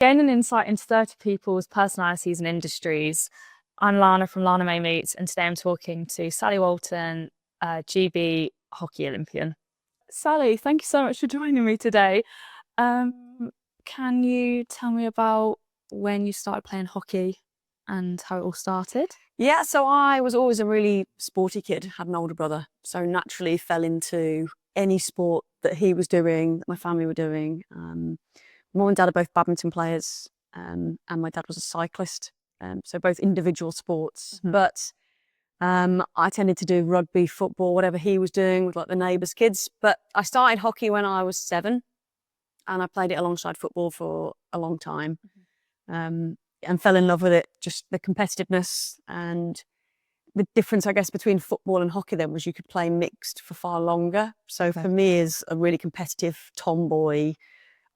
Gaining insight into 30 people's personalities and industries. I'm Lana from Lana Mae Meets, and today I'm talking to Sally Walton, GB Hockey Olympian. Sally, thank you so much for joining me today. Can you tell me about when you started playing hockey and how it all started? Yeah, so I was always a really sporty kid, had an older brother, so naturally fell into any sport that he was doing, that my family were doing. Mum and dad are both badminton players, and my dad was a cyclist, so both individual sports. Mhm. But I tended to do rugby, football, whatever he was doing with like the neighbours' kids. But I started hockey when I was 7, and I played it alongside football for a long time. And fell in love with it, just the competitiveness. And the difference, I guess, between football and hockey then was you could play mixed for far longer. So for me, as a really competitive tomboy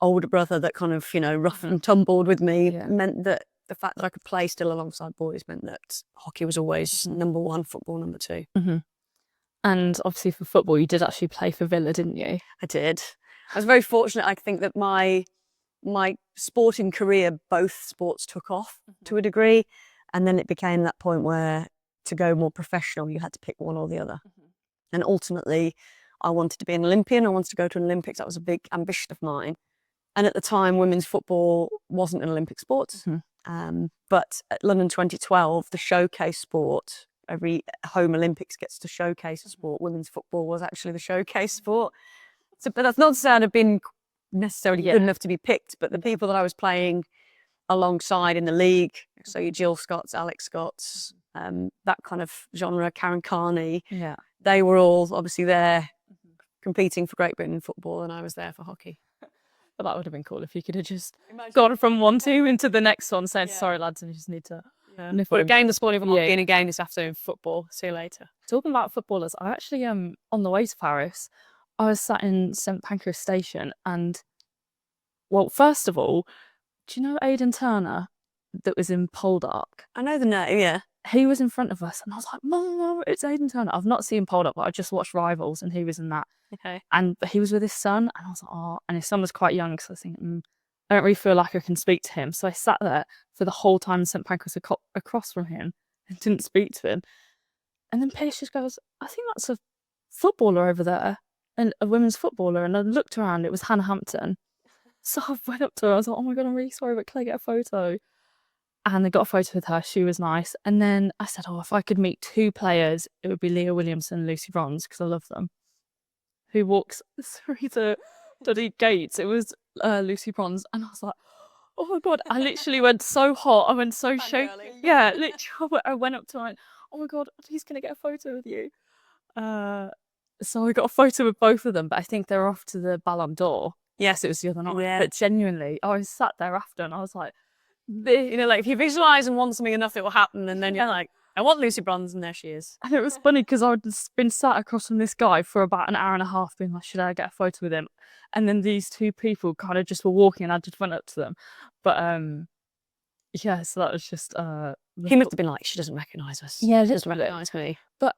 older brother that kind of, rough and tumbled with me, meant that the fact that I could play still alongside boys meant that hockey was always number one, football number 2. And obviously for football, you did actually play for Villa, didn't you? I did. I was very fortunate. I think that my sporting career, both sports took off to a degree, and then it became that point where to go more professional, you had to pick one or the other. And ultimately, I wanted to be an Olympian. I wanted to go to an Olympics. That was a big ambition of mine. And at the time, women's football wasn't an Olympic sport. But at London 2012, the showcase sport, every home Olympics gets to showcase a sport. Women's football was actually the showcase sport. So, but that's not to say I'd have been necessarily good enough to be picked, but the people that I was playing alongside in the league, so your Jill Scotts, Alex Scotts, that kind of genre, Karen Carney, they were all obviously there competing for Great Britain in football, and I was there for hockey. But that would have been cool if you could have just gone from one team into the next one, said, sorry lads, I just need to But a game this morning for hockey and a game this afternoon for football. See you later. Talking about footballers, I actually on the way to Paris, I was sat in St Pancras station, and well, first of all, do you know Aidan Turner that was in Poldark? I know the name, yeah. He was in front of us, and I was like, Mum, it's Aidan Turner. I've not seen Poldark, but I just watched Rivals, and he was in that. Okay. And he was with his son, and I was like, oh, and his son was quite young, so I was thinking, I don't really feel like I can speak to him. So I sat there for the whole time St Pancras across from him and didn't speak to him. And then Paige just goes, I think that's a footballer over there, and a women's footballer. And I looked around, it was Hannah Hampton. So I went up to her, I was like, oh my God, I'm really sorry, but can I get a photo? And I got a photo with her, she was nice. And then I said, oh, if I could meet 2 players, it would be Leah Williamson and Lucy Bronze, because I love them. Who walks through the gates? It was Lucy Bronze, and I was like, oh my God, I literally went so hot, I went so shaky. Yeah, literally, I went up to her and went, oh my God, please can I get a photo with you? So I got a photo with both of them, but I think they're off to the Ballon d'Or. Yes, it was the other night. Yeah. But genuinely, I was sat there after, and I was like, like if you visualise and want something enough, it will happen, and then you're like, I want Lucy Bronze, and there she is. And it was funny because I'd been sat across from this guy for about an hour and a half, being like, should I get a photo with him? And then these 2 people kind of just were walking, and I just went up to them. But yeah, so that was just. He must have been like, she doesn't recognise us. Yeah, she doesn't recognise me. But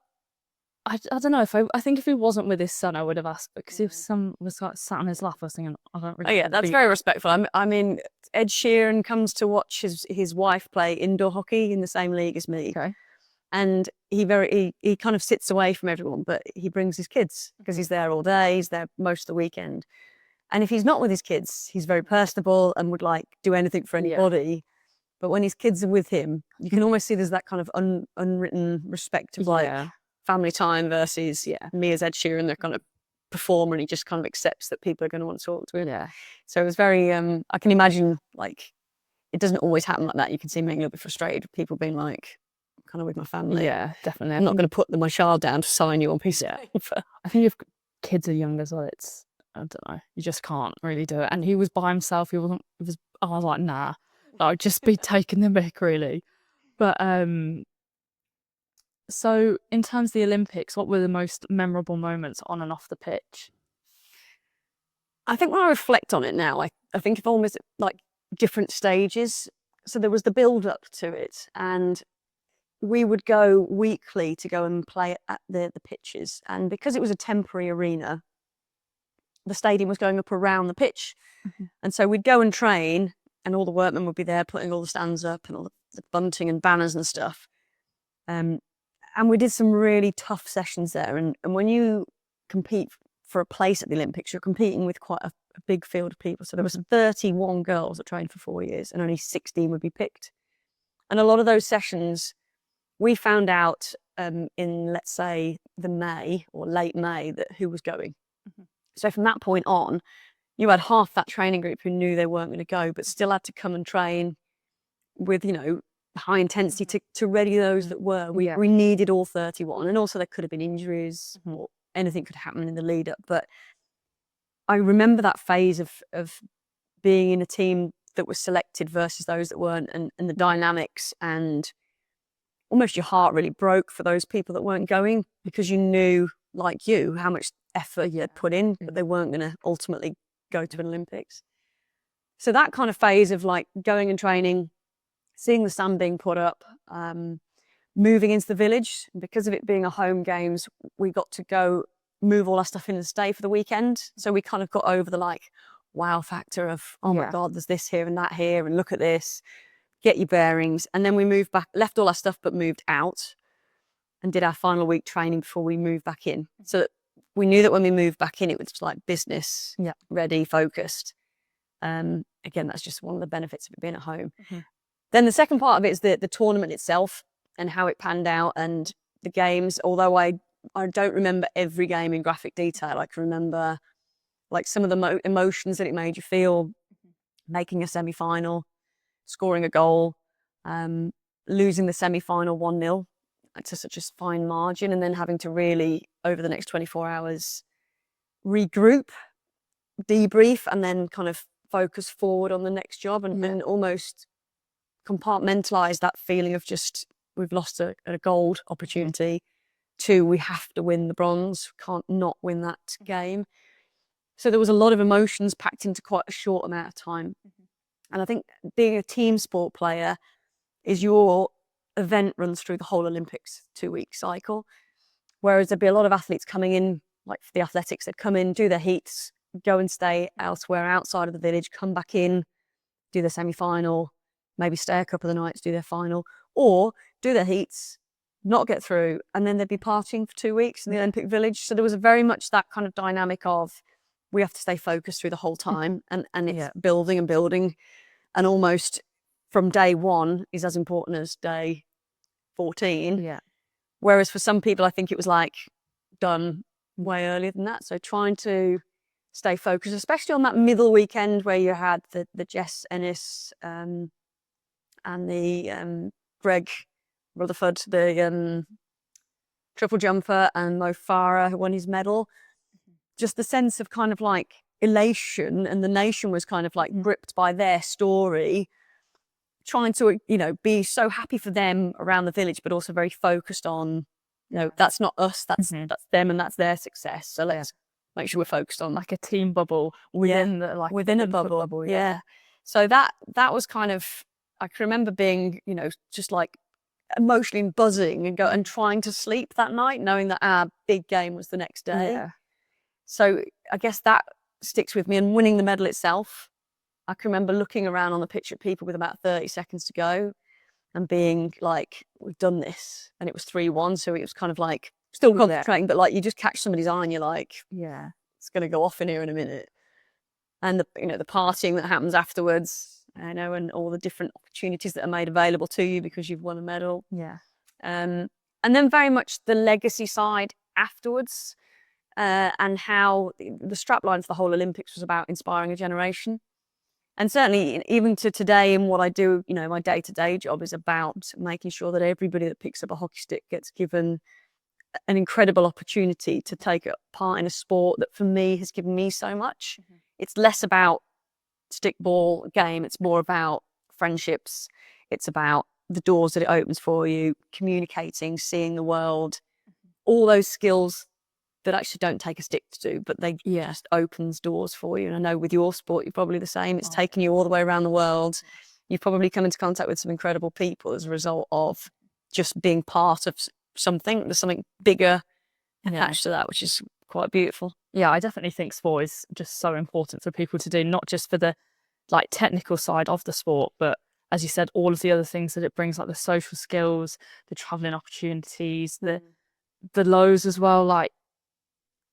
I don't know, I think if he wasn't with his son, I would have asked, because if son was like sat on his lap, I was thinking, I don't really. Oh yeah, that's very respectful. I mean, Ed Sheeran comes to watch his wife play indoor hockey in the same league as me. Okay. And he kind of sits away from everyone, but he brings his kids because he's there all day, he's there most of the weekend. And if he's not with his kids, he's very personable and would like do anything for anybody. But when his kids are with him, you can almost see there's that kind of unwritten respect of like family time versus me as Ed Sheeran, the kind of performer, and he just kind of accepts that people are going to want to talk to him. Yeah. So it was very I can imagine, like, it doesn't always happen like that. You can see me getting a little bit frustrated with people being like, kind of with my family. Yeah, definitely. I'm not going to put my child down to sign you on piece of paper. I think if kids are young as well, I don't know, you just can't really do it. And he was by himself. I was like, nah, I'd just be taking the mick, really. But so in terms of the Olympics, what were the most memorable moments on and off the pitch? I think when I reflect on it now, I think of almost like different stages. So there was the build up to it, and we would go weekly to go and play at the pitches. And because it was a temporary arena, the stadium was going up around the pitch. And so we'd go and train, and all the workmen would be there putting all the stands up and all the bunting and banners and stuff. And we did some really tough sessions there. And when you compete for a place at the Olympics, you're competing with quite a big field of people. So there was 31 girls that trained for 4 years, and only 16 would be picked. And a lot of those sessions, we found out in, let's say, the May or late May, that who was going. So from that point on, you had half that training group who knew they weren't going to go, but still had to come and train with, high intensity to ready those that were. We needed all 31. And also there could have been injuries or anything could happen in the lead up. But I remember that phase of being in a team that was selected versus those that weren't, and the dynamics, and almost your heart really broke for those people that weren't going, because you knew, like you, how much effort you had put in, but they weren't going to ultimately go to an Olympics. So that kind of phase of like going and training, seeing the stand being put up, moving into the village, because of it being a home games, we got to go move all our stuff in and stay for the weekend. So we kind of got over the like wow factor of, oh my God, there's this here and that here, and look at this, get your bearings. And then we moved back, left all our stuff, but moved out and did our final week training before we moved back in. So that we knew that when we moved back in, it was like business, ready, focused. Again, that's just one of the benefits of it being at home. Then the second part of it is the tournament itself and how it panned out, and the games. Although I don't remember every game in graphic detail, I can remember like some of the emotions that it made you feel, making a semi-final, scoring a goal, losing the semi-final 1-0 to such a fine margin, and then having to really, over the next 24 hours, regroup, debrief, and then kind of focus forward on the next job, and almost compartmentalize that feeling of just, we've lost a gold opportunity, to we have to win the bronze, can't not win that game. So there was a lot of emotions packed into quite a short amount of time. And I think being a team sport player is your event runs through the whole Olympics 2-week cycle. Whereas there'd be a lot of athletes coming in, like for the athletics, they'd come in, do their heats, go and stay elsewhere outside of the village, come back in, do their semi-final, maybe stay a couple of nights, do their final, or do their heats, not get through, and then they'd be partying for 2 weeks in the Olympic Village. So there was very much that kind of dynamic of, we have to stay focused through the whole time, and it's building and building, and almost from day one is as important as day 14. Whereas for some people, I think it was like done way earlier than that. So trying to stay focused, especially on that middle weekend where you had the Jess Ennis and the Greg Rutherford, the triple jumper, and Mo Farah, who won his medal. Just the sense of kind of like elation, and the nation was kind of like gripped by their story, trying to, be so happy for them around the village, but also very focused on, that's not us, that's them, and that's their success. So let's make sure we're focused on like a team bubble within within a bubble. So that was kind of, I can remember being, just like emotionally buzzing and trying to sleep that night, knowing that our big game was the next day. So I guess that sticks with me, and winning the medal itself. I can remember looking around on the pitch at people with about 30 seconds to go and being like, we've done this. And it was 3-1. So it was kind of like, still concentrating, but like you just catch somebody's eye and you're like, it's going to go off in here in a minute. And the partying that happens afterwards, and all the different opportunities that are made available to you because you've won a medal. And then very much the legacy side afterwards, and how the strapline for the whole Olympics was about inspiring a generation. And certainly even to today, in what I do, my day-to-day job is about making sure that everybody that picks up a hockey stick gets given an incredible opportunity to take part in a sport that for me has given me so much. It's less about stickball game, it's more about friendships, it's about the doors that it opens for you, communicating, seeing the world, all those skills that actually don't take a stick to do, but they just opens doors for you. And I know with your sport, you're probably the same. It's taken you all the way around the world. You've probably come into contact with some incredible people as a result of just being part of something. There's something bigger attached to that, which is quite beautiful. I definitely think sport is just so important for people to do, not just for the like technical side of the sport, but as you said, all of the other things that it brings, like the social skills, the traveling opportunities, the lows as well, like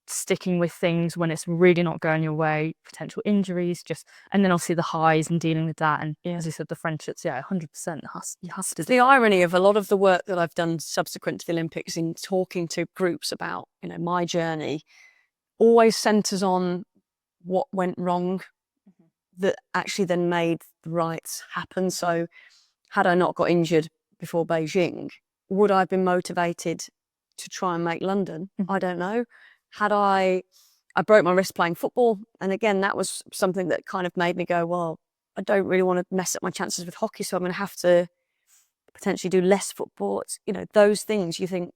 sticking with things when it's really not going your way, potential injuries, and then obviously the highs and dealing with that. And as you said, the friendships, 100%. You have to. The irony of a lot of the work that I've done subsequent to the Olympics in talking to groups about, my journey, always centres on what went wrong that actually then made the rights happen. So had I not got injured before Beijing, would I have been motivated to try and make London? I don't know. I broke my wrist playing football. And again, that was something that kind of made me go, well, I don't really want to mess up my chances with hockey, so I'm going to have to potentially do less football. It's, those things you think,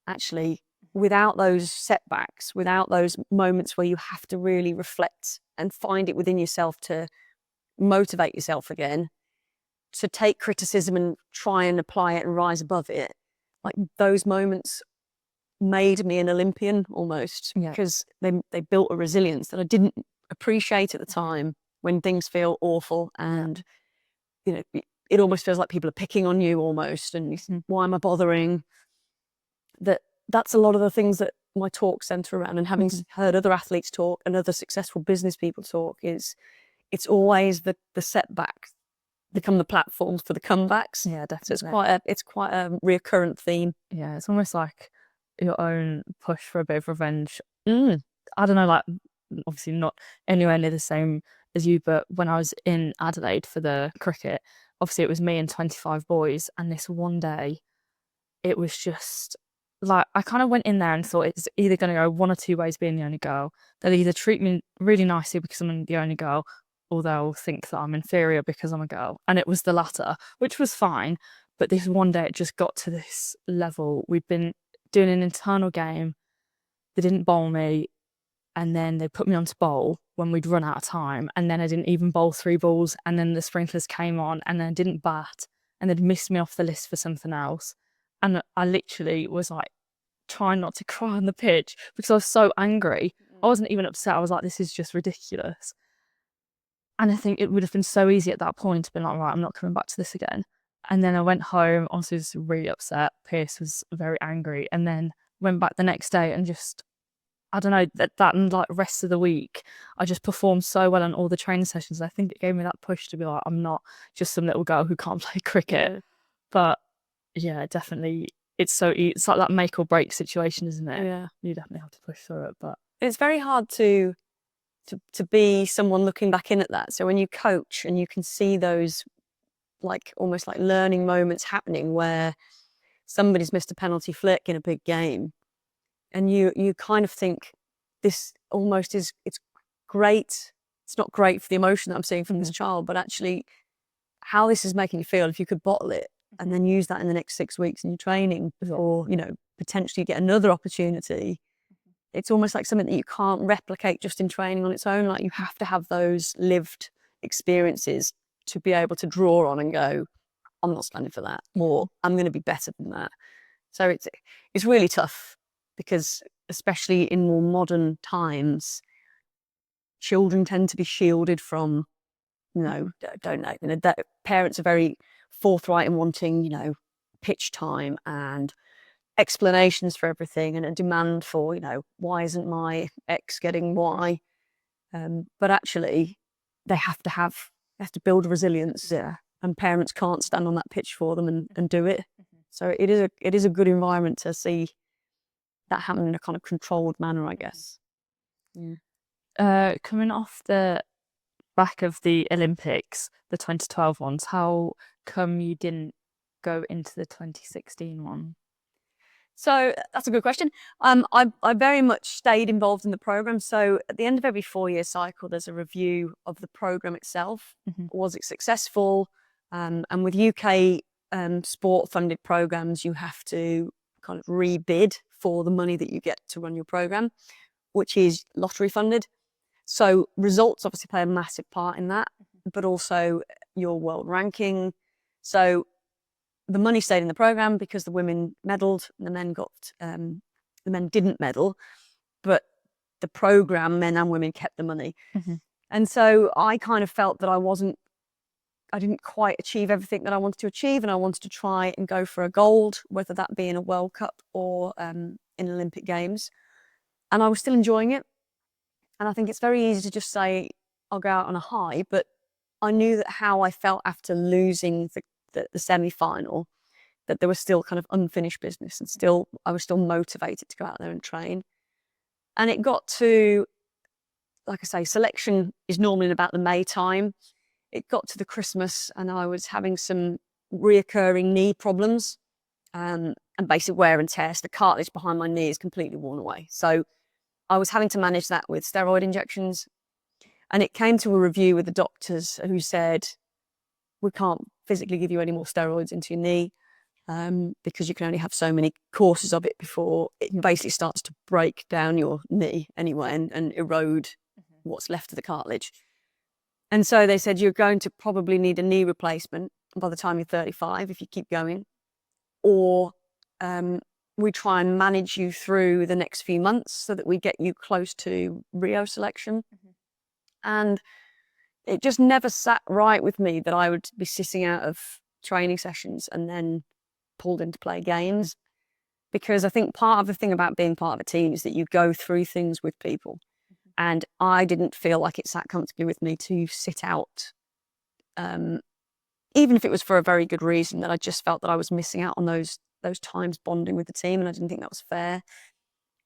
actually, without those setbacks, without those moments where you have to really reflect and find it within yourself to motivate yourself again, to take criticism and try and apply it and rise above it, like those moments made me an Olympian almost, because they built a resilience that I didn't appreciate at the time when things feel awful, and it almost feels like people are picking on you almost, and you think, why am I bothering? That's a lot of the things that my talk centre around, and having heard other athletes talk and other successful business people talk, is it's always the setbacks become the platforms for the comebacks. Yeah, definitely. So it's quite a recurrent theme. Yeah, it's almost like your own push for a bit of revenge. I don't know, like obviously not anywhere near the same as you, but when I was in Adelaide for the cricket, obviously it was me and 25 boys, and this one day it was just like, I kind of went in there and thought it's either going to go one or two ways being the only girl. They'll either treat me really nicely because I'm the only girl, or they'll think that I'm inferior because I'm a girl. And it was the latter, which was fine. But this one day it just got to this level. We'd been doing an internal game. They didn't bowl me, and then they put me on to bowl when we'd run out of time, and then I didn't even bowl 3 balls, and then the sprinklers came on, and then I didn't bat, and they'd missed me off the list for something else. And I literally was like trying not to cry on the pitch because I was so angry. I wasn't even upset. I was like, this is just ridiculous. And I think it would have been so easy at that point to be like, right, I'm not coming back to this again. And then I went home, honestly, was really upset. Pierce was very angry, and then went back the next day and just, I don't know, that and like rest of the week, I just performed so well on all the training sessions. I think it gave me that push to be like, I'm not just some little girl who can't play cricket. But yeah, definitely, it's like that make or break situation, isn't it? Yeah, you definitely have to push through it. But it's very hard to be someone looking back in at that. So when you coach and you can see those like almost like learning moments happening where somebody's missed a penalty flick in a big game, and you kind of think, this almost is, it's great. It's not great for the emotion that I'm seeing from this child, but actually how this is making you feel, if you could bottle it and then use that in the next 6 weeks in your training, or potentially get another opportunity. It's almost like something that you can't replicate just in training on its own. Like, you have to have those lived experiences to be able to draw on and go, I'm not standing for that, or I'm going to be better than that. So it's really tough, because especially in more modern times, children tend to be shielded from, that parents are very forthright in wanting, pitch time and explanations for everything, and a demand for, why isn't my ex getting Y? But actually, they have to build resilience, and parents can't stand on that pitch for them and do it. So it is a good environment to see that happen in a kind of controlled manner, I guess. Coming off the back of the Olympics, the 2012 ones, how come you didn't go into the 2016 one? So that's a good question. I very much stayed involved in the program. So at the end of every 4-year cycle, there's a review of the program itself. Was it successful? And with UK sport funded programs, you have to kind of rebid for the money that you get to run your program, which is lottery funded. So results obviously play a massive part in that, but also your world ranking. So the money stayed in the program because the women medalled, the men didn't medal, but the program, men and women, kept the money. And so I kind of felt that I didn't quite achieve everything that I wanted to achieve, and I wanted to try and go for a gold, whether that be in a World Cup or in Olympic Games. And I was still enjoying it. And I think it's very easy to just say, I'll go out on a high, but I knew that how I felt after losing the semi-final, that there was still kind of unfinished business, and I was still motivated to go out there and train. And it got to, like I say, selection is normally in about the May time. It got to the Christmas and I was having some reoccurring knee problems and basic wear and tear. So the cartilage behind my knee is completely worn away. So I was having to manage that with steroid injections. And it came to a review with the doctors who said, we can't physically give you any more steroids into your knee because you can only have so many courses of it before it basically starts to break down your knee anyway and erode what's left of the cartilage. And so they said, you're going to probably need a knee replacement by the time you're 35 if you keep going, or we try and manage you through the next few months so that we get you close to Rio selection. And it just never sat right with me that I would be sitting out of training sessions and then pulled in to play games, because I think part of the thing about being part of a team is that you go through things with people. And I didn't feel like it sat comfortably with me to sit out, even if it was for a very good reason, that I just felt that I was missing out on those times bonding with the team, and I didn't think that was fair.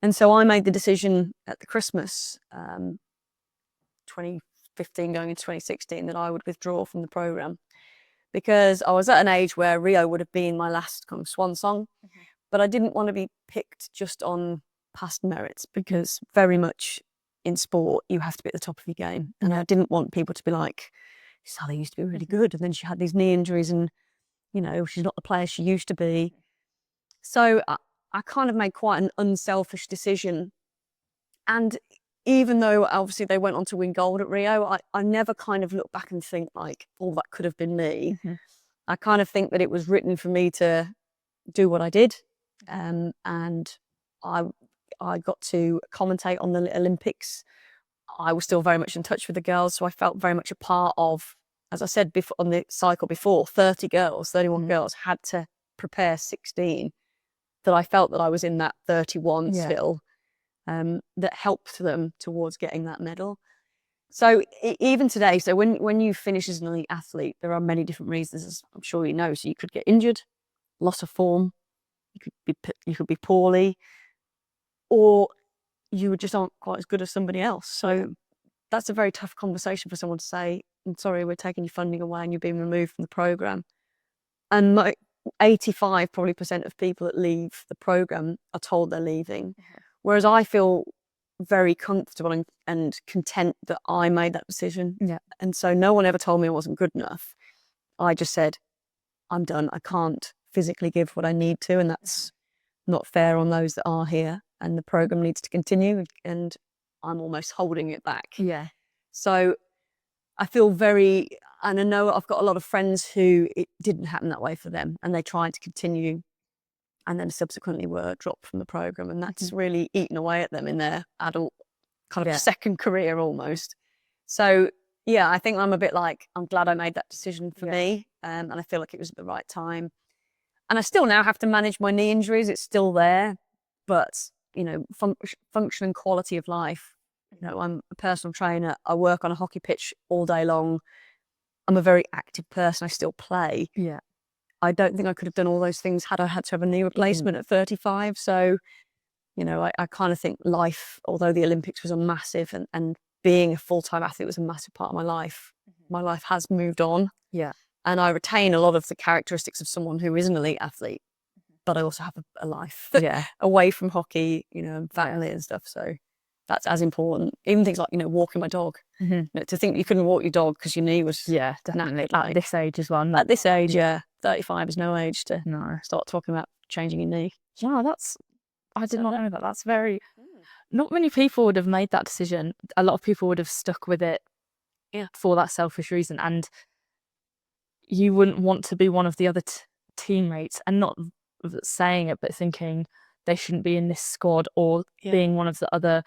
And so I made the decision at the Christmas 2015 going into 2016 that I would withdraw from the programme, because I was at an age where Rio would have been my last kind of swan song, but I didn't want to be picked just on past merits, because very much in sport, you have to be at the top of your game. And I didn't want people to be like, Sally used to be really good, and then she had these knee injuries and, you know, she's not the player she used to be. So I kind of made quite an unselfish decision. And even though obviously they went on to win gold at Rio, I never kind of look back and think like, oh, that could have been me. I kind of think that it was written for me to do what I did. And I got to commentate on the Olympics. I was still very much in touch with the girls, so I felt very much a part of, as I said before, on the cycle before, 31 girls had to prepare 16, that I felt that I was in that 31 still, that helped them towards getting that medal. So even today, so when you finish as an elite athlete, there are many different reasons, as I'm sure you know. So you could get injured, loss of form, you could be poorly, or you just aren't quite as good as somebody else. So that's a very tough conversation for someone to say, I'm sorry, we're taking your funding away and you're being removed from the programme. And 85% probably of people that leave the programme are told they're leaving. Whereas I feel very comfortable and content that I made that decision. And so no one ever told me I wasn't good enough. I just said, I'm done. I can't physically give what I need to, and that's not fair on those that are here. And the programme needs to continue, and I'm almost holding it back. So I feel and I know I've got a lot of friends who it didn't happen that way for them, and they tried to continue and then subsequently were dropped from the programme, and that's really eaten away at them in their adult kind of second career almost. So yeah, I think I'm a bit like, I'm glad I made that decision for me, and I feel like it was at the right time. And I still now have to manage my knee injuries. It's still there, but you know, function and quality of life. You know, I'm a personal trainer. I work on a hockey pitch all day long. I'm a very active person. I still play. I don't think I could have done all those things had I had to have a knee replacement at 35. So, you know, I kind of think life, although the Olympics was a massive, and being a full-time athlete was a massive part of my life has moved on. And I retain a lot of the characteristics of someone who is an elite athlete, but I also have a life away from hockey, you know, and family and stuff. So that's as important. Even things like, you know, walking my dog. You know, to think you couldn't walk your dog because your knee was definitely at this age as well. At this age, 35 is no age to start talking about changing your knee. I did not know that. That's very, not many people would have made that decision. A lot of people would have stuck with it for that selfish reason. And you wouldn't want to be one of the other teammates, and not saying it, but thinking they shouldn't be in this squad, or being one of the other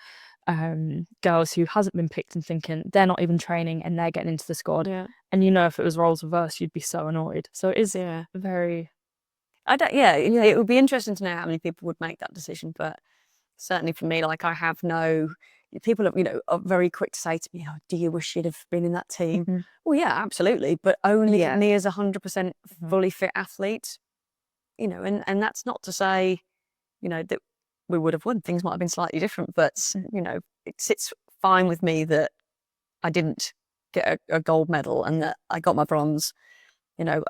girls who hasn't been picked and thinking they're not even training and they're getting into the squad. Yeah. And if it was roles reversed, you'd be so annoyed. So it is very. It would be interesting to know how many people would make that decision, but certainly for me, like I have no. People are very quick to say to me, "Oh, do you wish you'd have been in that team?" Mm-hmm. Well, yeah, absolutely, but only me as 100% fully fit athlete. And that's not to say, that we would have won. Things might have been slightly different, but it sits fine with me that I didn't get a gold medal and that I got my bronze.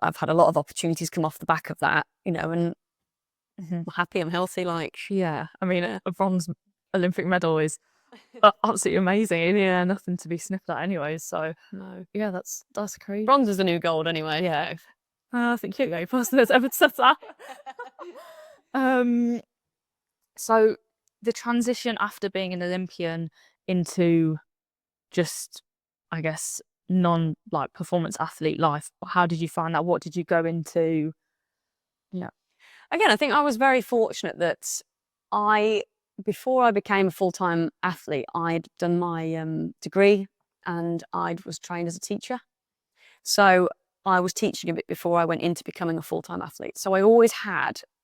I've had a lot of opportunities come off the back of that. And I'm happy, I'm healthy. I mean, a bronze Olympic medal is absolutely amazing. Yeah, nothing to be sniffed at anyway. So no, that's crazy. Bronze is the new gold anyway. Yeah, I think you're the only person that's ever said that. So the transition after being an Olympian into just, I guess, performance athlete life. How did you find that? What did you go into? Yeah. Again, I think I was very fortunate that before I became a full-time athlete, I'd done my degree and I was trained as a teacher. So I was teaching a bit before I went into becoming a full-time athlete. So I always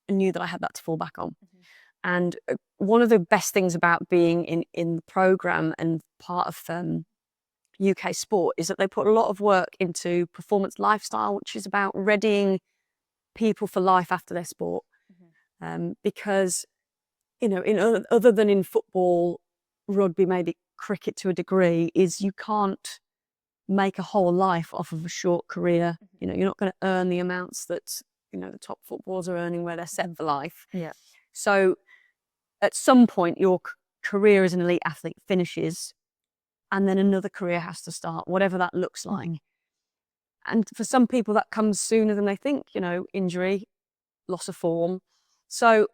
knew that I had that to fall back on. And one of the best things about being in the programme and part of UK sport is that they put a lot of work into performance lifestyle, which is about readying people for life after their sport. Because, other than in football, rugby, maybe cricket to a degree, is you can't make a whole life off of a short career. You're not going to earn the amounts that, the top footballers are earning where they're set for life. Yeah. So at some point, your career as an elite athlete finishes and then another career has to start, whatever that looks like. And for some people, that comes sooner than they think, injury, loss of form. So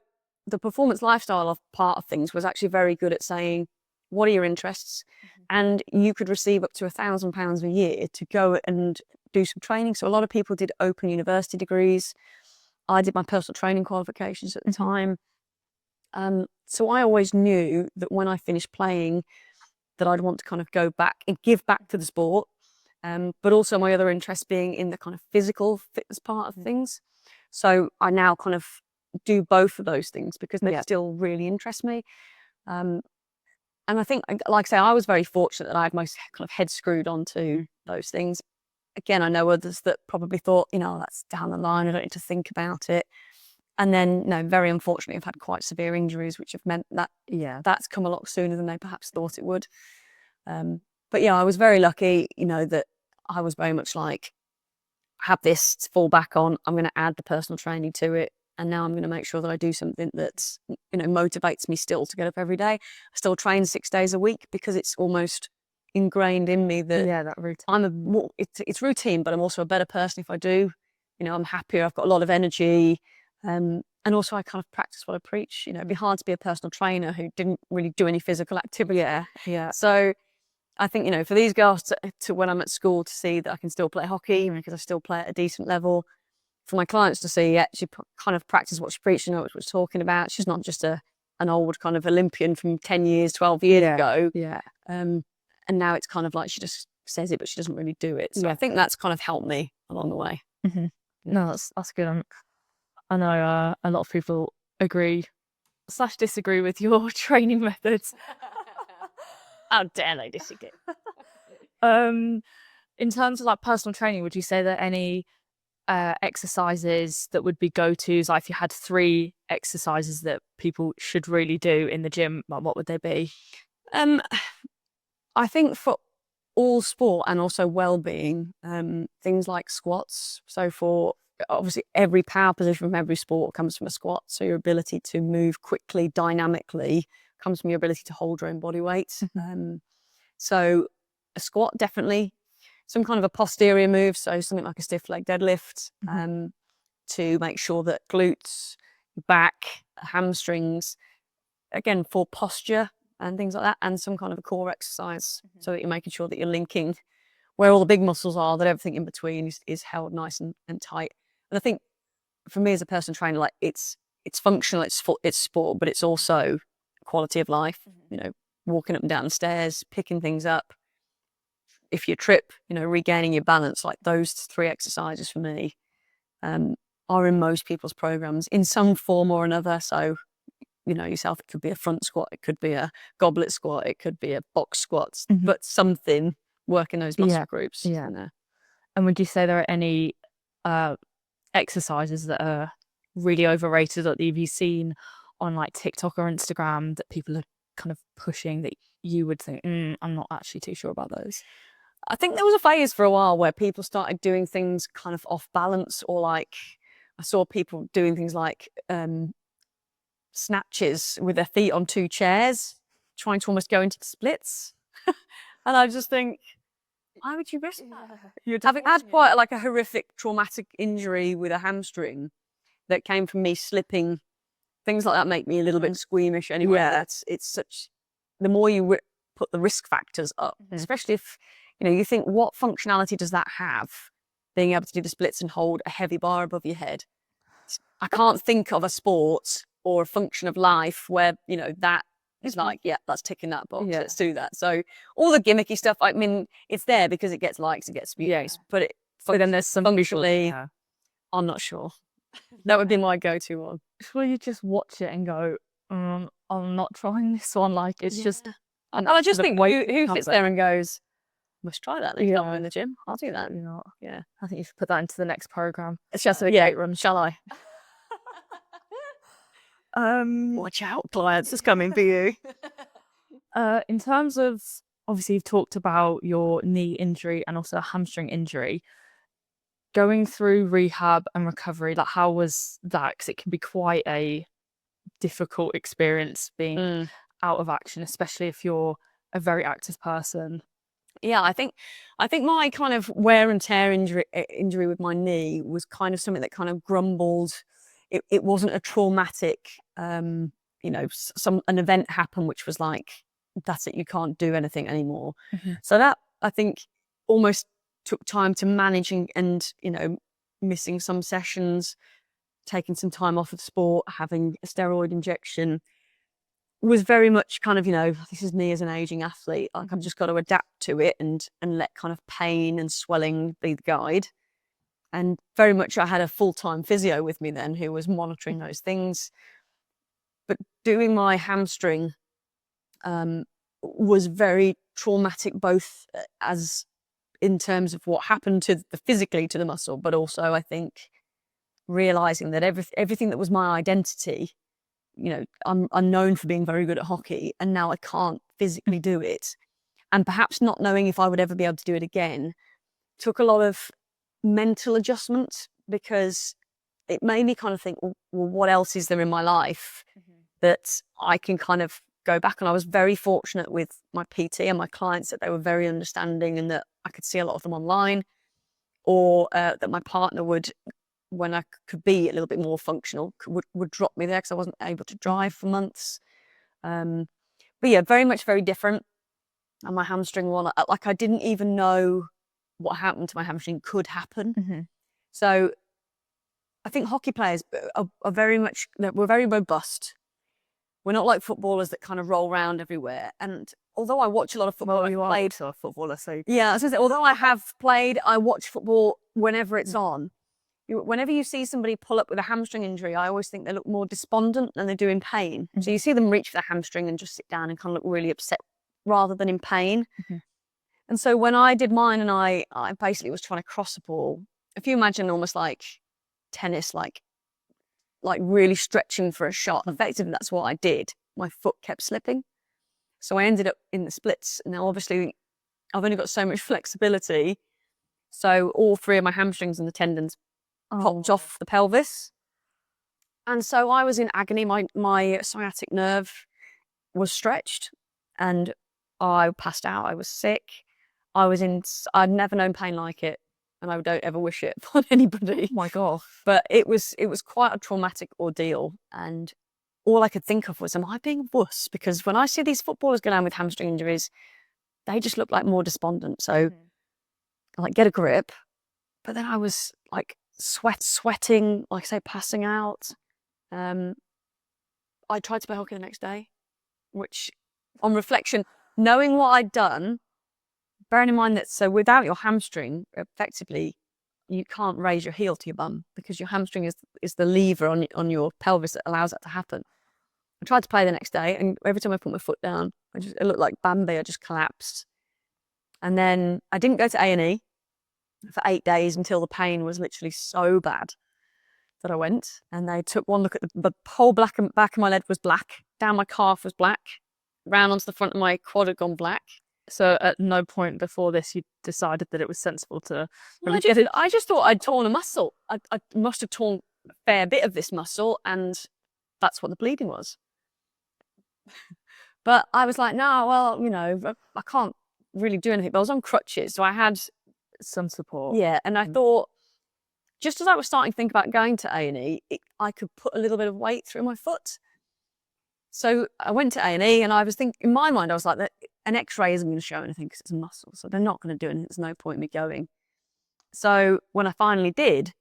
the performance lifestyle part of things was actually very good at saying, what are your interests? And you could receive up to £1,000 a year to go and do some training. So a lot of people did open university degrees. I did my personal training qualifications at the time. So I always knew that when I finished playing, that I'd want to kind of go back and give back to the sport. But also my other interest being in the kind of physical fitness part of things. So I now kind of do both of those things because they still really interest me. And I think, like I say, I was very fortunate that I had my kind of head screwed onto those things. Again, I know others that probably thought, that's down the line, I don't need to think about it. And then, very unfortunately, I've had quite severe injuries, which have meant that, that's come a lot sooner than they perhaps thought it would. But I was very lucky, that I was very much like, have this to fall back on. I'm going to add the personal training to it. And now I'm going to make sure that I do something that, motivates me still to get up every day. I still train 6 days a week because it's almost ingrained in me that that routine. It's routine, but I'm also a better person if I do. I'm happier. I've got a lot of energy. And also I kind of practice what I preach. It'd be hard to be a personal trainer who didn't really do any physical activity. Yeah. So I think, for these girls to when I'm at school to see that I can still play hockey because I still play at a decent level, for my clients to see, she kind of practice what she preached, what she's talking about. She's not just an old kind of Olympian from 10 years, 12 years ago. Yeah. And now it's kind of like she just says it, but she doesn't really do it. So I think that's kind of helped me along the way. No, that's good. I know a lot of people agree / disagree with your training methods. How dare they disagree? In terms of personal training, would you say that any exercises that would be go-tos, like if you had 3 exercises that people should really do in the gym, what would they be? I think for all sport and also well-being, things like squats. So for obviously every power position from every sport comes from a squat. So your ability to move quickly, dynamically comes from your ability to hold your own body weight. So a squat, definitely. Some kind of a posterior move, so something like a stiff leg deadlift, to make sure that glutes, back, hamstrings, again, for posture and things like that, and some kind of a core exercise so that you're making sure that you're linking where all the big muscles are, that everything in between is held nice and tight. And I think for me as a personal trainer, it's functional, it's sport, but it's also quality of life. walking up and down the stairs, picking things up. If you trip, regaining your balance, like those 3 exercises for me are in most people's programs in some form or another. So, yourself, it could be a front squat, it could be a goblet squat, it could be a box squat, but something working those muscle groups. Yeah. And would you say there are any exercises that are really overrated that you've seen on like TikTok or Instagram that people are kind of pushing that you would think, I'm not actually too sure about those? I think there was a phase for a while where people started doing things kind of off balance, or like I saw people doing things like snatches with their feet on 2 chairs, trying to almost go into the splits. And I just think, why would you risk that? Having had quite like a horrific traumatic injury with a hamstring that came from me slipping, things like that make me a little bit squeamish anyway. Yeah. It's such, the more you put the risk factors up, especially if, you think, what functionality does that have? Being able to do the splits and hold a heavy bar above your head. I can't think of a sport or a function of life where, that is like, yeah, that's ticking that box. Yeah. Let's do that. So all the gimmicky stuff, I mean, it's there because it gets likes, it gets views, but then there's some functionally, I'm not sure. That would be my go-to one. Will you just watch it and go, I'm not trying this one? Like, it's just... And I just think, who sits there and goes, must try that next time I'm in the gym. I'll do that. Yeah. I think you should put that into the next program. It's just a gate run, shall I? Watch out, clients, it's coming for you. In terms of, obviously, you've talked about your knee injury and also a hamstring injury. Going through rehab and recovery, like, how was that? Because it can be quite a difficult experience being out of action, especially if you're a very active person. Yeah, I think my kind of wear and tear injury with my knee was kind of something that kind of grumbled. It wasn't a traumatic, an event happened which was like, that's it, you can't do anything anymore. So that, I think, almost took time to manage and missing some sessions, taking some time off of sport, having a steroid injection, was very much kind of, this is me as an aging athlete. Like, I've just got to adapt to it and let kind of pain and swelling be the guide. And very much I had a full-time physio with me then who was monitoring those things. But doing my hamstring was very traumatic, both as in terms of what happened to physically to the muscle, but also I think realizing that everything that was my identity, I'm known for being very good at hockey, and now I can't physically do it. And perhaps not knowing if I would ever be able to do it again took a lot of mental adjustment, because it made me kind of think, well, what else is there in my life that I can kind of go back? And I was very fortunate with my PT and my clients that they were very understanding, and that I could see a lot of them online, or that my partner would, when I could be a little bit more functional, would drop me there because I wasn't able to drive for months. But yeah, very different. And my hamstring one, like, I didn't even know what happened to my hamstring could happen. So I think hockey players are very much, we're very robust. We're not like footballers that kind of roll around everywhere. And although I watch a lot of football, well, you are a footballer, so yeah, I was gonna say, although I have played, I watch football whenever it's on. Whenever you see somebody pull up with a hamstring injury, I always think they look more despondent than they do in pain. So you see them reach for their hamstring and just sit down and kind of look really upset rather than in pain. And so when I did mine, and I basically was trying to cross a ball, if you imagine almost like tennis, like really stretching for a shot, effectively that's what I did. My foot kept slipping. So I ended up in the splits. Now, obviously, I've only got so much flexibility. So all 3 of my hamstrings and the tendons popped off the pelvis. And so I was in agony. My sciatic nerve was stretched and I passed out. I was sick. I'd never known pain like it, and I don't ever wish it on anybody. Oh my God. But it was quite a traumatic ordeal. And all I could think of was, am I being a wuss? Because when I see these footballers go down with hamstring injuries, they just look like more despondent. So I like, get a grip. But then I was like sweating, like I say, passing out. I tried to play hockey the next day, which on reflection, knowing what I'd done, bearing in mind that, so without your hamstring, effectively, you can't raise your heel to your bum because your hamstring is the lever on your pelvis that allows that to happen. I tried to play the next day, and every time I put my foot down, it looked like Bambi. I just collapsed. And then I didn't go to A&E for 8 days until the pain was literally so bad that I went. And they took one look at the whole back of my leg was black, down my calf was black, round onto the front of my quad had gone black. So at no point before this you decided that it was sensible to Well, I just thought I'd torn a muscle. I must have torn a fair bit of this muscle, and that's what the bleeding was. But I was like, no, well, you know, I can't really do anything. But I was on crutches, so I had some support. Yeah, and I thought, just as I was starting to think about going to A&E, I could put a little bit of weight through my foot. So I went to A&E, and I was thinking, in my mind, I was like, an X-ray isn't going to show anything because it's a muscle, so they're not going to do anything. There's no point in me going. So when I finally did,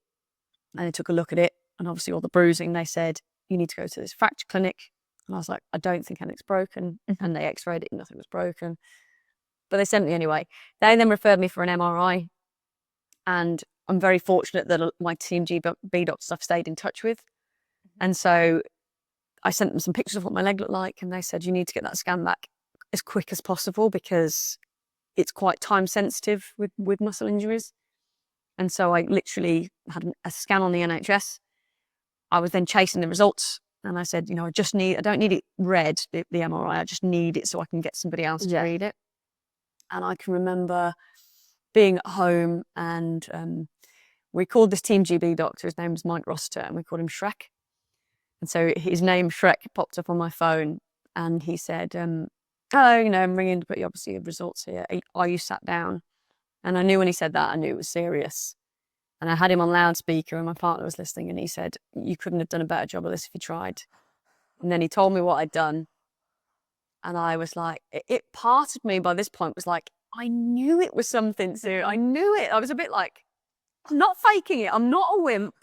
and they took a look at it, and obviously all the bruising, they said, you need to go to this fracture clinic. And I was like, I don't think anything's broken. And they X-rayed it, and nothing was broken. But they sent me anyway. They then referred me for an MRI. And I'm very fortunate that my Team GB doctors I've stayed in touch with. And so I sent them some pictures of what my leg looked like, and they said, you need to get that scan back as quick as possible because it's quite time sensitive with muscle injuries. And so I literally had a scan on the NHS. I was then chasing the results, and I said, you know, I don't need it read, the MRI, I just need it so I can get somebody else to read it. And I can remember being at home, and we called this Team GB doctor, his name was Mike Rossiter, and we called him Shrek. And so his name, Shrek, popped up on my phone, and he said, oh, you know, I'm ringing to put you obviously your results here. Are you sat down? And I knew when he said that, I knew it was serious. And I had him on loudspeaker, and my partner was listening, and he said, you couldn't have done a better job of this if you tried. And then he told me what I'd done. And I was like, it parted me by this point, was like, I knew it was something serious. I knew it. I was a bit like, I'm not faking it. I'm not a wimp.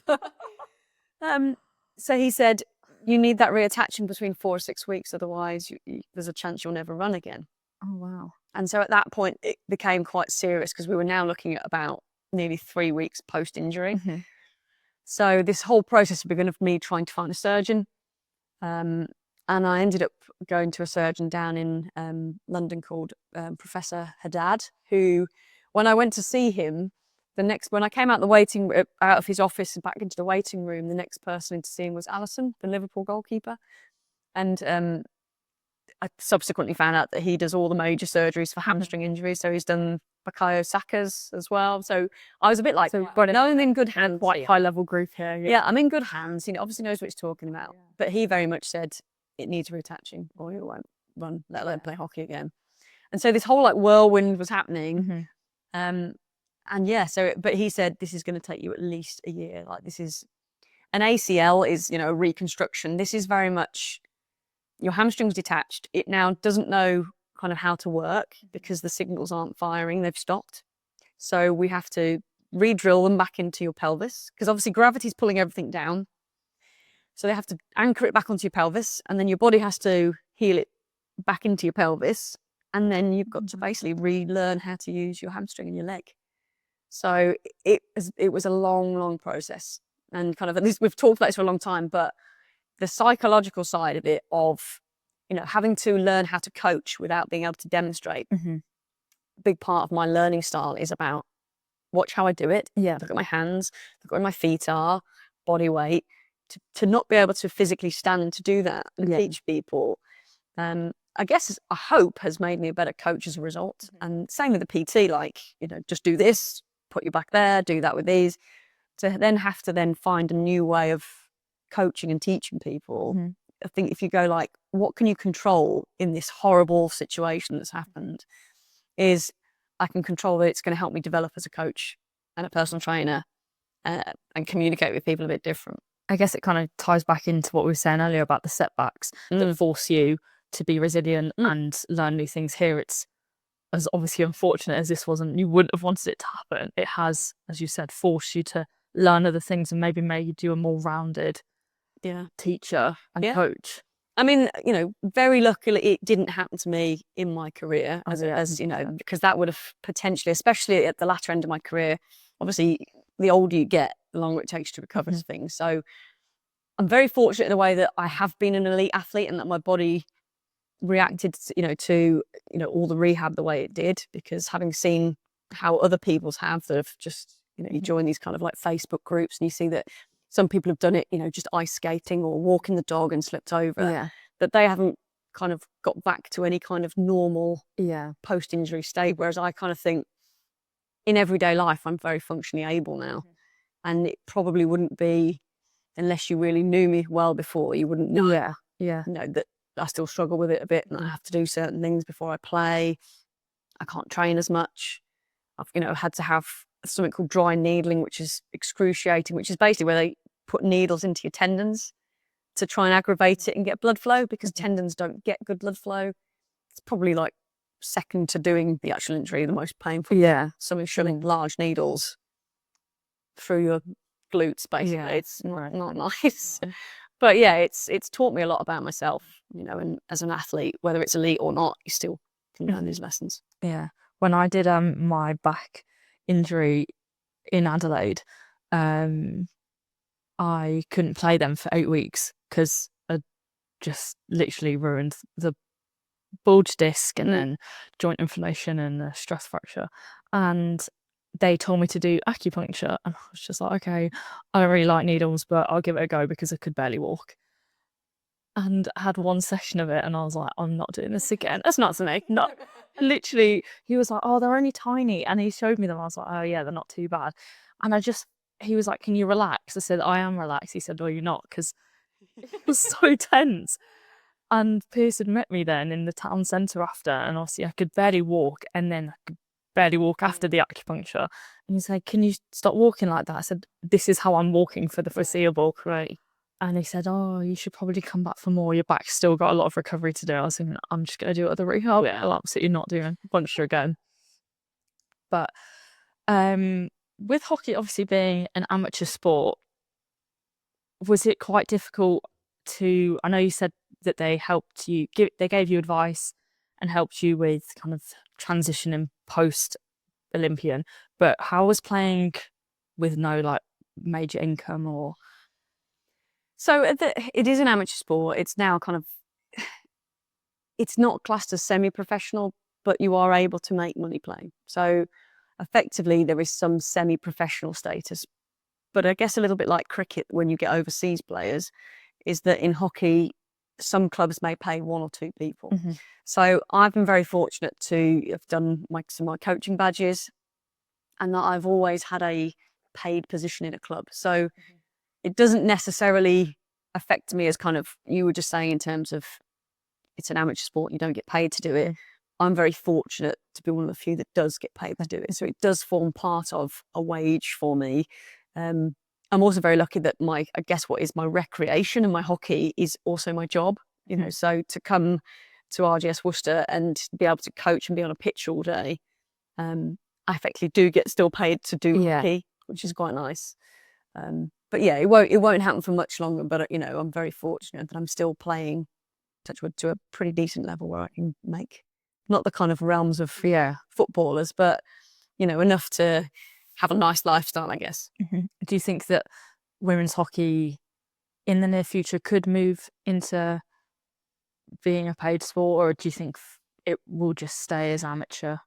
So he said, you need that reattaching between 4 or 6 weeks. Otherwise, there's a chance you'll never run again. Oh, wow. And so at that point, it became quite serious because we were now looking at about nearly 3 weeks post-injury. So this whole process began of me trying to find a surgeon. And I ended up going to a surgeon down in London called Professor Haddad, who, when I went to see him, when I came out out of his office and back into the waiting room, the next person in to see him was Alisson, the Liverpool goalkeeper. And I subsequently found out that he does all the major surgeries for hamstring injuries. So he's done Bukayo Saka's as well. So I was a bit like, no, I'm in good hands. Quite high level group here. Yeah, I'm in good hands. He obviously knows what he's talking about. Yeah. But he very much said it needs reattaching or you won't run, let alone play hockey again. And so this whole like whirlwind was happening. And yeah, but he said, this is going to take you at least a year. Like this is, an ACL is, you know, a reconstruction. This is very much, your hamstring's detached. It now doesn't know kind of how to work because the signals aren't firing. They've stopped. So we have to re-drill them back into your pelvis because obviously gravity's pulling everything down. So they have to anchor it back onto your pelvis, and then your body has to heal it back into your pelvis. And then you've got to basically relearn how to use your hamstring and your leg. So it was a long, long process. And kind of, at least we've talked about this for a long time, but the psychological side of it, of, you know, having to learn how to coach without being able to demonstrate. A big part of my learning style is about watch how I do it. Yeah. Look at my hands, look where my feet are, body weight, to not be able to physically stand to do that and teach people. I guess, I hope, has made me a better coach as a result. And same with the PT, like, you know, just do this, put you back there, do that with these. To then have to find a new way of coaching and teaching people. I think if you go like, what can you control in this horrible situation that's happened, is I can control that it's going to help me develop as a coach and a personal trainer and communicate with people a bit different. I guess it kind of ties back into what we were saying earlier about the setbacks that force you to be resilient and learn new things. Here it's as obviously unfortunate as this wasn't, you wouldn't have wanted it to happen. It has, as you said, forced you to learn other things and maybe made you a more rounded teacher and coach. I mean, very luckily it didn't happen to me in my career, as because that would have potentially, especially at the latter end of my career, obviously the older you get, the longer it takes to recover to things. So I'm very fortunate in a way that I have been an elite athlete and that my body reacted, to all the rehab the way it did, because having seen how other people's have that have just, you join these kind of like Facebook groups and you see that some people have done it, just ice skating or walking the dog and slipped over, that they haven't kind of got back to any kind of normal post-injury state. Whereas I kind of think in everyday life, I'm very functionally able now. And it probably wouldn't be, unless you really knew me well before, you wouldn't know, that I still struggle with it a bit and I have to do certain things before I play. I can't train as much. I've, had to have something called dry needling, which is excruciating, which is basically where they put needles into your tendons to try and aggravate it and get blood flow, because tendons don't get good blood flow. It's probably like second to doing the actual injury, the most painful. Someone shoving large needles through your glutes, basically. It's not nice. But yeah, it's taught me a lot about myself, and as an athlete, whether it's elite or not, you still can learn these lessons. Yeah. When I did my back injury in Adelaide, I couldn't play them for 8 weeks because I just literally ruined the bulge disc and then joint inflammation and a stress fracture. And they told me to do acupuncture, and I was just like, okay, I don't really like needles, but I'll give it a go because I could barely walk. And I had one session of it and I was like, I'm not doing this again. That's not something. Not literally, he was like, oh, they're only tiny. And he showed me them. I was like, oh yeah, they're not too bad. And he was like, can you relax? I said, I am relaxed. He said, no, you're not, because it was so tense. And Pearson met me then in the town centre after, and obviously I could barely walk, and then I could barely walk after the acupuncture. And he's like, can you stop walking like that? I said, this is how I'm walking for the foreseeable. Great. And he said, oh, you should probably come back for more. Your back's still got a lot of recovery to do. I was thinking, I'm just going to do other rehab. I'll absolutely not do a puncture again. But with hockey obviously being an amateur sport, was it quite difficult to, I know you said that they helped you, they gave you advice and helped you with kind of transitioning post-Olympian, but how was playing with no like major income or... So it is an amateur sport. It's now kind of, it's not classed as semi-professional, but you are able to make money playing. So effectively there is some semi-professional status. But I guess a little bit like cricket when you get overseas players, is that in hockey, some clubs may pay one or two people. So I've been very fortunate to have done some of my coaching badges, and that I've always had a paid position in a club. So it doesn't necessarily affect me as kind of, you were just saying in terms of it's an amateur sport, you don't get paid to do it. I'm very fortunate to be one of the few that does get paid to do it. So it does form part of a wage for me. I'm also very lucky that I guess what is my recreation and my hockey is also my job, so to come to RGS Worcester and be able to coach and be on a pitch all day, I effectively do get still paid to do hockey, which is quite nice. But yeah, it won't happen for much longer, but I'm very fortunate that I'm still playing, touch wood, to a pretty decent level where I can make not the kind of realms of footballers, but enough to have a nice lifestyle, I guess. Do you think that women's hockey in the near future could move into being a paid sport, or do you think it will just stay as amateur?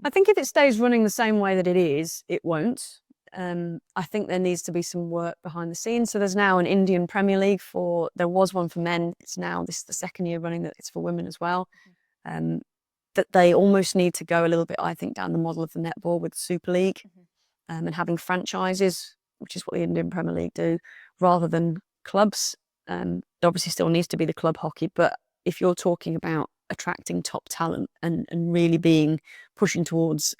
I think if it stays running the same way that it is, it won't. I think there needs to be some work behind the scenes. So there's now an Indian Premier League there was one for men. This is the second year running that it's for women as well. That they almost need to go a little bit, I think, down the model of the netball with the Super League, and having franchises, which is what the Indian Premier League do, rather than clubs. There obviously still needs to be the club hockey, but if you're talking about attracting top talent and really pushing towards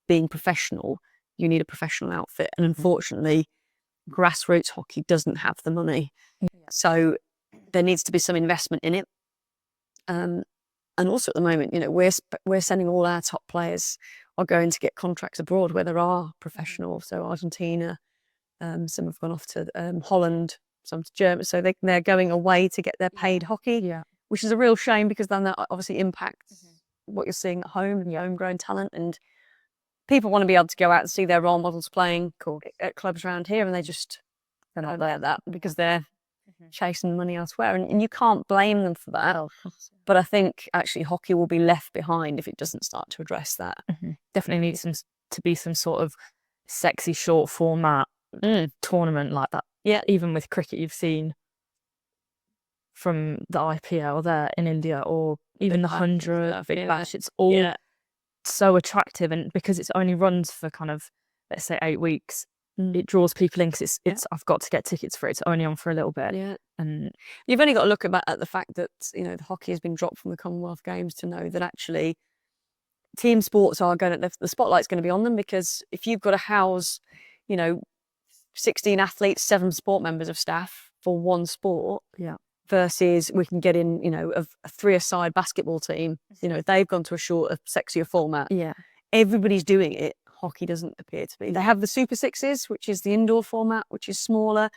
being professional, you need a professional outfit. And unfortunately, grassroots hockey doesn't have the money. So there needs to be some investment in it. And also at the moment, we're sending all our top players are going to get contracts abroad where there are professional. So Argentina, some have gone off to Holland, some to Germany. So they're going away to get their paid hockey, which is a real shame because then that obviously impacts what you're seeing at home and your homegrown talent. And people want to be able to go out and see their role models playing at clubs around here, and they're not there that because they're chasing money elsewhere, and you can't blame them for that. But I think actually hockey will be left behind if it doesn't start to address that. Definitely needs to be some sort of sexy short format tournament like that. Yeah, even with cricket, you've seen from the IPL there in India, or even the 100 Big Bash. It's all so attractive, and because it's only runs for kind of, let's say, 8 weeks, it draws people in because it's I've got to get tickets for it. It's only on for a little bit. And you've only got to look at the fact that the hockey has been dropped from the Commonwealth Games to know that actually team sports are going to, the spotlight's going to be on them, because if you've got to house 16 athletes, 7 sport members of staff for one sport, versus we can get in a 3-a-side basketball team, they've gone to a shorter, sexier format. Everybody's doing it. Hockey doesn't appear to be. They have the Super Sixes, which is the indoor format, which is smaller.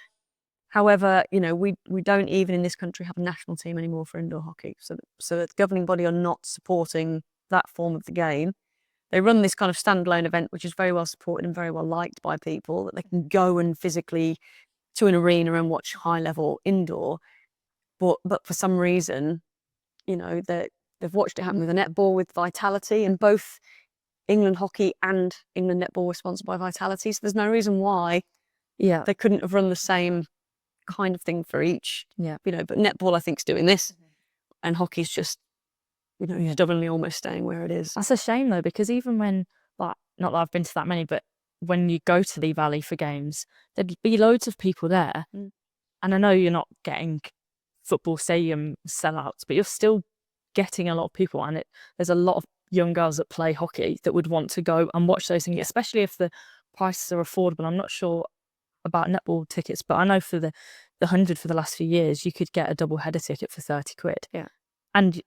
However, we don't even in this country have a national team anymore for indoor hockey. So the governing body are not supporting that form of the game. They run this kind of standalone event, which is very well supported and very well liked by people, that they can go and physically to an arena and watch high level indoor. But for some reason, they've watched it happen with the netball with Vitality, and both England hockey and England netball were sponsored by Vitality. So there's no reason why they couldn't have run the same kind of thing for each. But netball, I think, is doing this, and hockey's just stubbornly almost staying where it is. That's a shame though, because even when, not that I've been to that many, but when you go to Lee Valley for games, there'd be loads of people there. And I know you're not getting football stadium sellouts, but you're still getting a lot of people, and there's a lot of young girls that play hockey that would want to go and watch those things, especially if the prices are affordable. I'm not sure about netball tickets, but I know for the 100 for the last few years, you could get a double header ticket for 30 quid. And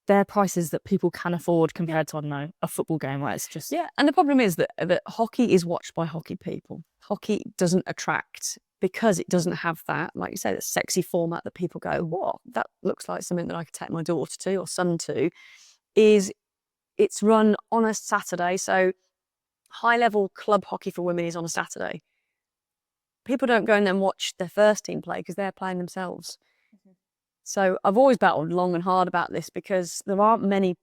they're prices that people can afford compared to, I don't know, a football game where it's just... and the problem is that hockey is watched by hockey people. Hockey doesn't attract because it doesn't have that, like you say, that sexy format that people go, what, that looks like something that I could take my daughter to or son to. It's run on a Saturday, so high-level club hockey for women is on a Saturday. People don't go and then watch their first team play because they're playing themselves. So I've always battled long and hard about this, because there aren't many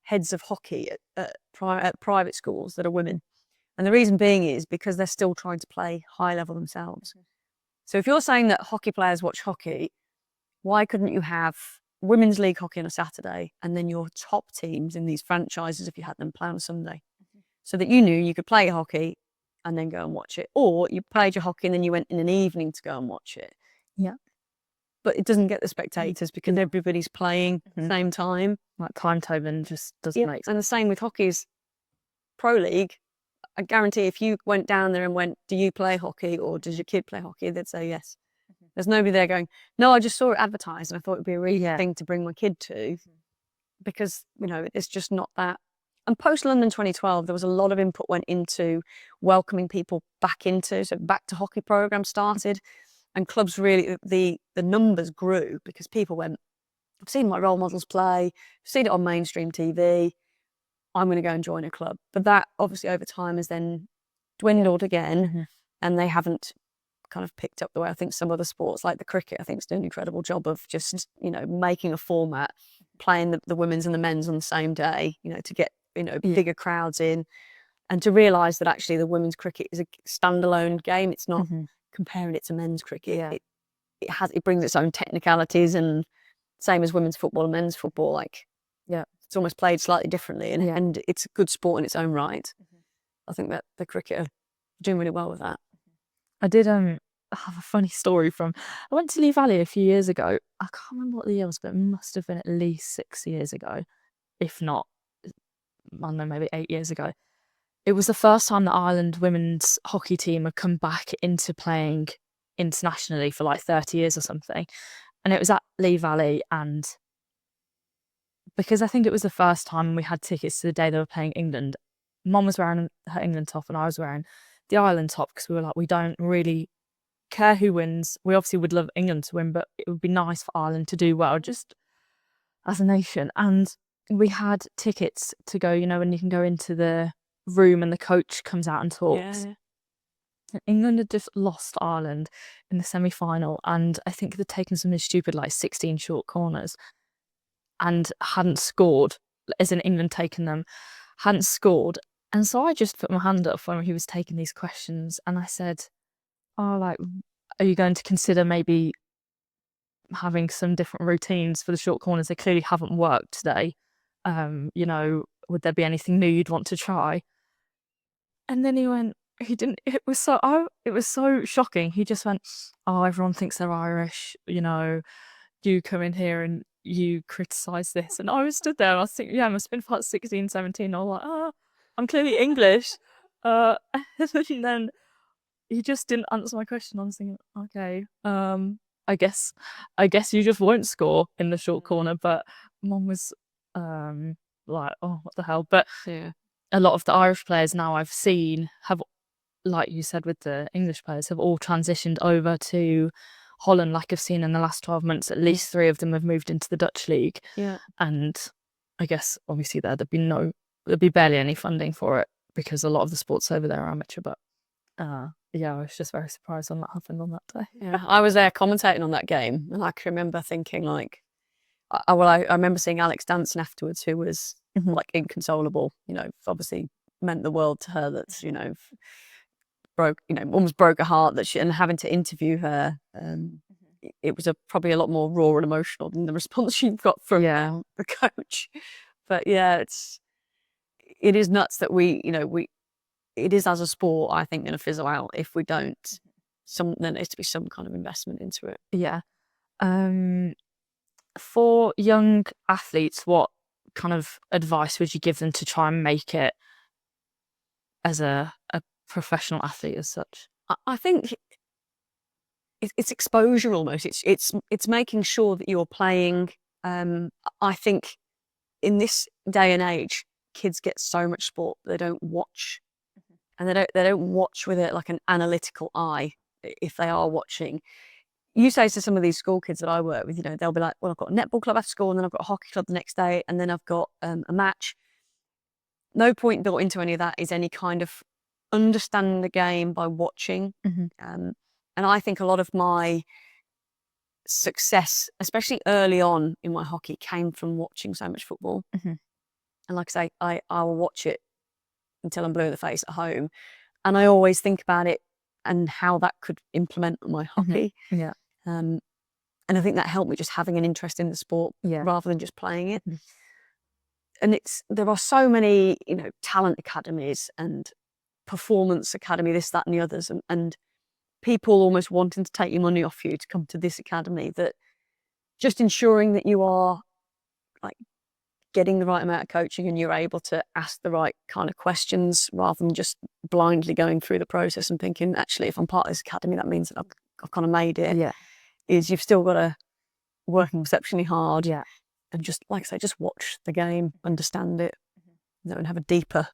heads of hockey at private schools that are women. And the reason being is because they're still trying to play high level themselves. So if you're saying that hockey players watch hockey, why couldn't you have women's league hockey on a Saturday and then your top teams in these franchises, if you had them, play on a Sunday? So that you knew you could play hockey and then go and watch it. Or you played your hockey and then you went in an evening to go and watch it. But it doesn't get the spectators because everybody's playing at the same time. Like timetabling just doesn't make sense. And the same with hockey's pro league. I guarantee if you went down there and went, do you play hockey or does your kid play hockey? They'd say yes. There's nobody there going, no, I just saw it advertised and I thought it'd be a really good thing to bring my kid to, because, it's just not that. And post-London 2012, there was a lot of input went into welcoming people back to hockey programs started. And clubs really, the numbers grew because people went, I've seen my role models play, I've seen it on mainstream TV, I'm going to go and join a club. But that obviously over time has then dwindled again, and they haven't kind of picked up the way I think some other sports, like the cricket, I think is doing an incredible job of just, making a format, playing the women's and the men's on the same day, to get, bigger crowds in, and to realise that actually the women's cricket is a standalone game. It's not comparing it to men's cricket. It brings its own technicalities, and same as women's football and men's football, it's almost played slightly differently, and it's a good sport in its own right. I think that the cricket are doing really well with that. I did have a funny story I went to Lee Valley a few years ago. I can't remember what the year was, but it must have been at least 6 years ago, if not, I don't know, maybe 8 years ago. It was the first time the Ireland women's hockey team had come back into playing internationally for like 30 years or something. And it was at Lee Valley, and because I think it was the first time we had tickets to the day they were playing England, Mum was wearing her England top and I was wearing the Ireland top, because we were like, we don't really care who wins. We obviously would love England to win, but it would be nice for Ireland to do well, just as a nation. And we had tickets to go, you know, when you can go into the room and the coach comes out and talks. Yeah. England had just lost Ireland in the semi-final, and I think they'd taken something stupid like 16 short corners and hadn't scored, as in England taken them, hadn't scored. And so I just put my hand up when he was taking these questions and I said, oh, like, are you going to consider maybe having some different routines for the short corners? They clearly haven't worked today. You know, would there be anything new you'd want to try? And then he went, he didn't, it was so shocking. He just went, oh, everyone thinks they're Irish, you know, you come in here and you criticise this. And I was stood there, I was thinking, yeah, I must have been about 16, 17. I was like, oh, I'm clearly English. And then he just didn't answer my question. I was thinking, okay, I guess you just won't score in the short corner. But Mum was like, oh, what the hell? But Yeah. a lot of the Irish players now I've seen have, like you said with the English players, have all transitioned over to Holland. Like I've seen in the last 12 months, at least 3 of them have moved into the Dutch league. Yeah. And I guess obviously there'd be barely any funding for it because a lot of the sports over there are amateur. But yeah, I was just very surprised when that happened on that day. Yeah, I was there commentating on that game, and I can remember thinking like, I remember seeing Alex dancing afterwards, who was like inconsolable. You know, obviously meant the world to her. That's, you know, almost broke her heart that and having to interview her. It was probably a lot more raw and emotional than the response she got from the coach. But yeah, it is nuts that it is as a sport, I think, going to fizzle out if we don't. There needs to be some kind of investment into it. Yeah. For young athletes, what kind of advice would you give them to try and make it as a professional athlete as such? I think it's exposure almost. It's making sure that you're playing. I think in this day and age, kids get so much sport they don't watch, and they don't watch with it like an analytical eye. If they are watching, you say to some of these school kids that I work with, you know, they'll be like, well, I've got a netball club after school, and then I've got a hockey club the next day, and then I've got a match. No point built into any of that is any kind of understanding the game by watching. And I think a lot of my success, especially early on in my hockey, came from watching so much football. And like I say, I will watch it until I'm blue in the face at home. And I always think about it and how that could implement my hockey. Yeah. And I think that helped me just having an interest in the sport rather than just playing it. And there are so many, you know, talent academies and performance academy, this, that, and the others, and people almost wanting to take your money off you to come to this academy, that just ensuring that you are like getting the right amount of coaching and you're able to ask the right kind of questions rather than just blindly going through the process and thinking, actually, if I'm part of this academy, that means that I've kind of made it. Yeah. Is you've still got to work exceptionally hard. Yeah. And just, like I say, just watch the game, understand it, you know, and have a deeper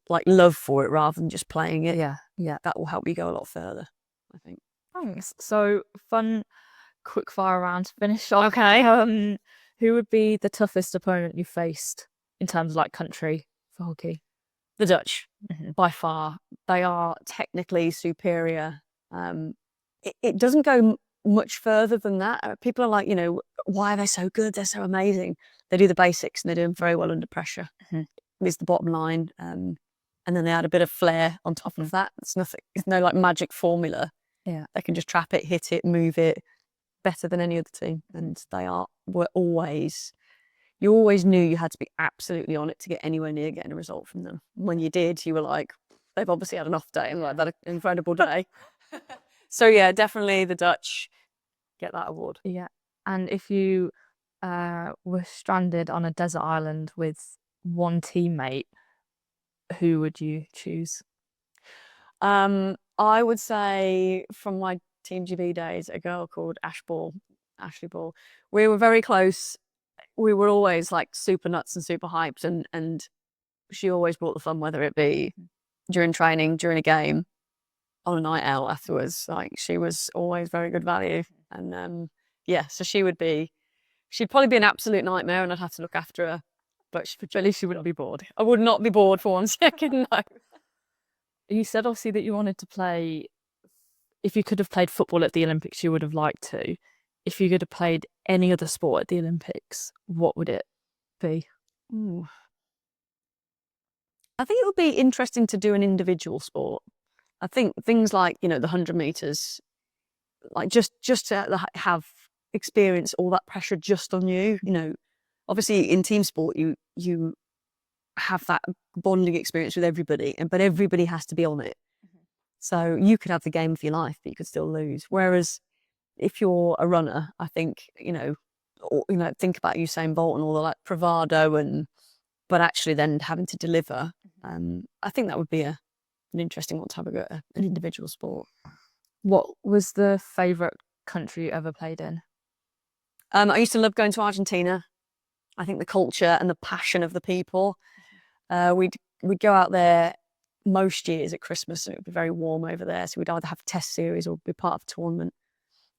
like love for it rather than just playing it. Yeah. That will help you go a lot further, I think. Thanks. So, fun quick fire round to finish on. Okay. Who would be the toughest opponent you faced in terms of like country for hockey? The Dutch, by far. They are technically superior. It doesn't go much further than that. People are like, you know, why are they so good? They're so amazing. They do the basics and they do them very well under pressure. Is the bottom line. And then they add a bit of flair on top of that. It's nothing. It's no like magic formula. Yeah, they can just trap it, hit it, move it better than any other team. And were always. You always knew you had to be absolutely on it to get anywhere near getting a result from them. When you did, you were like, they've obviously had an off day and like that incredible day. So yeah, definitely the Dutch get that award. Yeah, and if you were stranded on a desert island with one teammate, who would you choose? I would say from my Team GB days, a girl called Ashley Ball. We were very close. We were always like super nuts and super hyped, and she always brought the fun, whether it be during training, during a game, on a night out afterwards. Like, she was always very good value. And yeah, so she would be She'd probably be an absolute nightmare and I'd have to look after her. But at least you wouldn't be bored. I would not be bored for 1 second, no. You said obviously that you wanted to play, if you could have played football at the Olympics, you would have liked to. If you could have played any other sport at the Olympics, what would it be? Ooh. I think it would be interesting to do an individual sport. I think things like, the 100 meters, like just to have experience all that pressure just on you. Obviously in team sport, you have that bonding experience with everybody, but everybody has to be on it. So you could have the game of your life, but you could still lose. Whereas if you're a runner, I think, think about Usain Bolt and all the like bravado but actually then having to deliver. I think that would be an interesting one to have a go at an individual sport. What was the favourite country you ever played in? I used to love going to Argentina. I think the culture and the passion of the people. We'd go out there most years at Christmas, and it would be very warm over there. So we'd either have a test series or be part of a tournament.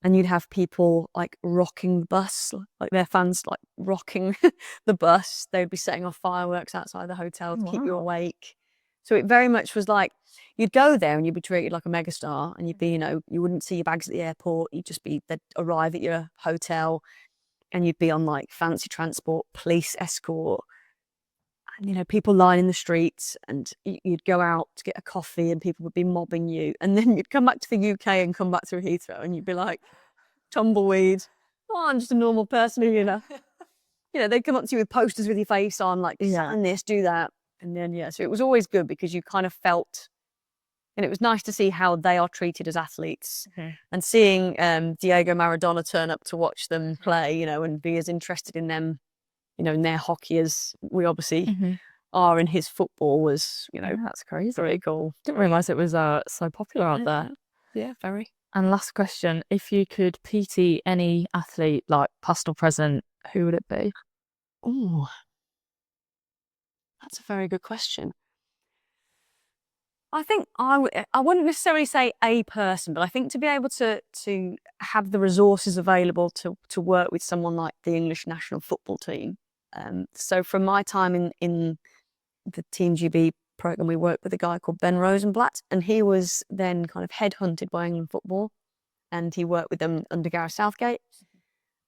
And you'd have people like rocking the bus, like their fans like rocking the bus. They'd be setting off fireworks outside the hotel to keep you awake. So it very much was like, you'd go there and you'd be treated like a megastar, and you'd be, you wouldn't see your bags at the airport. They'd arrive at your hotel and you'd be on like fancy transport, police escort, and, people lying in the streets, and you'd go out to get a coffee and people would be mobbing you. And then you'd come back to the UK and come back through Heathrow and you'd be like, tumbleweed. Oh, I'm just a normal person who, they'd come up to you with posters with your face on, like, sign this, do that. And then, so it was always good because you kind of felt, and it was nice to see how they are treated as athletes. And seeing Diego Maradona turn up to watch them play, and be as interested in them, in their hockey as we obviously are in his football was, that's crazy. Very cool. Didn't realise it was so popular out there. Yeah, very. And last question, if you could PT any athlete, like past or present, who would it be? Oh, that's a very good question. I think I wouldn't necessarily say a person, but I think to be able to have the resources available to work with someone like the English national football team. So from my time in the Team GB program, we worked with a guy called Ben Rosenblatt, and he was then kind of headhunted by England football, and he worked with them under Gareth Southgate.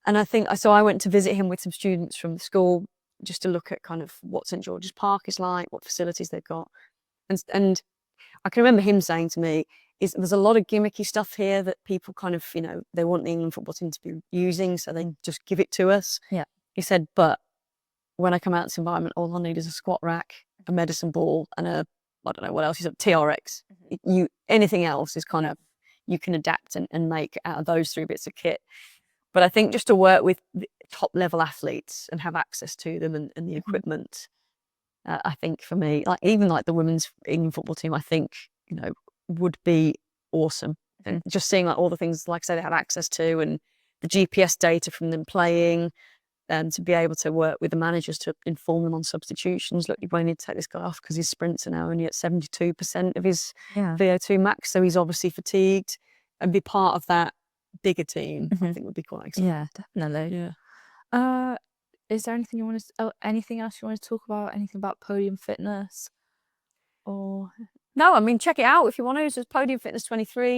And I think, so I went to visit him with some students from the school just to look at kind of what St George's Park is like, what facilities they've got. And I can remember him saying to me, there's a lot of gimmicky stuff here that people kind of, they want the England football team to be using, so they just give it to us. Yeah. He said, but when I come out of this environment, all I need is a squat rack, a medicine ball, and I don't know what else, he said, TRX. Anything else is kind of, you can adapt and make out of those 3 bits of kit. But I think just to work with top level athletes and have access to them and the equipment, I think for me, even the women's England football team, I think, would be awesome. And just seeing all the things, like I say, they have access to, and the GPS data from them playing, and to be able to work with the managers to inform them on substitutions. Look, you might need to take this guy off because his sprints are now only at 72% of his VO2 max, so he's obviously fatigued, and be part of that bigger team, I think would be quite exciting. Yeah, definitely. Yeah. Is there anything anything else you want to talk about? Anything about podium fitness? Or no, I mean, check it out if you want to. It's just Podium Fitness 23.